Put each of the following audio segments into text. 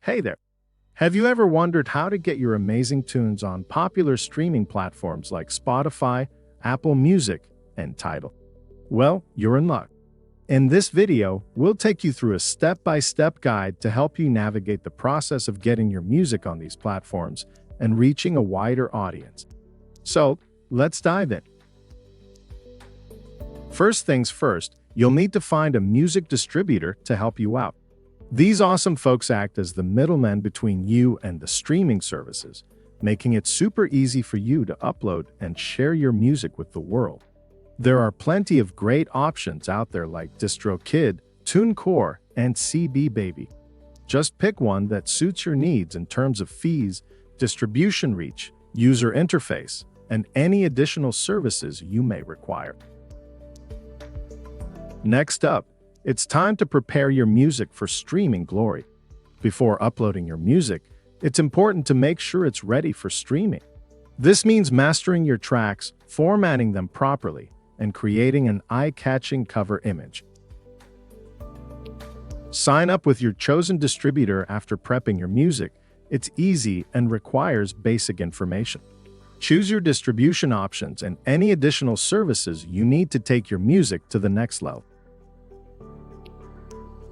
Hey there. Have you ever wondered how to get your amazing tunes on popular streaming platforms like Spotify, Apple Music, and Tidal? Well, you're in luck. In this video, we'll take you through a step-by-step guide to help you navigate the process of getting your music on these platforms and reaching a wider audience. So, let's dive in. First things first, you'll need to find a music distributor to help you out. These awesome folks act as the middleman between you and the streaming services, making it super easy for you to upload and share your music with the world. There are plenty of great options out there like DistroKid, TuneCore, and CB Baby. Just pick one that suits your needs in terms of fees, distribution reach, user interface, and any additional services you may require. Next up, it's time to prepare your music for streaming glory. Before uploading your music, it's important to make sure it's ready for streaming. This means mastering your tracks, formatting them properly, and creating an eye-catching cover image. Sign up with your chosen distributor after prepping your music. It's easy and requires basic information. Choose your distribution options and any additional services you need to take your music to the next level.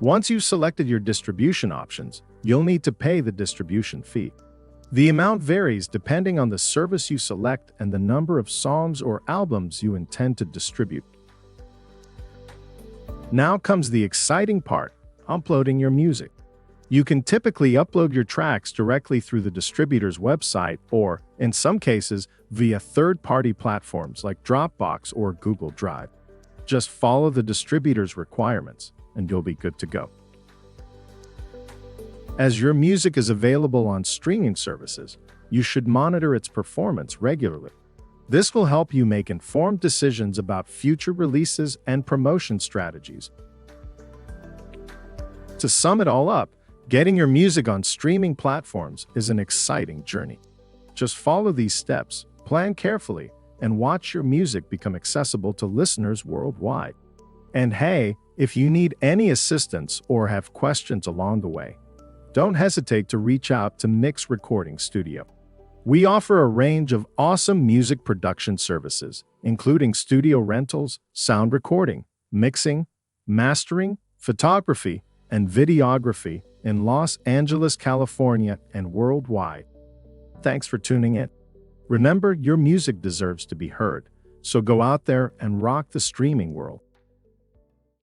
Once you've selected your distribution options, you'll need to pay the distribution fee. The amount varies depending on the service you select and the number of songs or albums you intend to distribute. Now comes the exciting part, uploading your music. You can typically upload your tracks directly through the distributor's website or, in some cases, via third-party platforms like Dropbox or Google Drive. Just follow the distributor's requirements, and you'll be good to go. As your music is available on streaming services, you should monitor its performance regularly. This will help you make informed decisions about future releases and promotion strategies. To sum it all up, getting your music on streaming platforms is an exciting journey. Just follow these steps, plan carefully, and watch your music become accessible to listeners worldwide. And hey, if you need any assistance or have questions along the way, don't hesitate to reach out to Mix Recording Studio. We offer a range of awesome music production services, including studio rentals, sound recording, mixing, mastering, photography, and videography in Los Angeles, California, and worldwide. Thanks for tuning in. Remember, your music deserves to be heard, so go out there and rock the streaming world.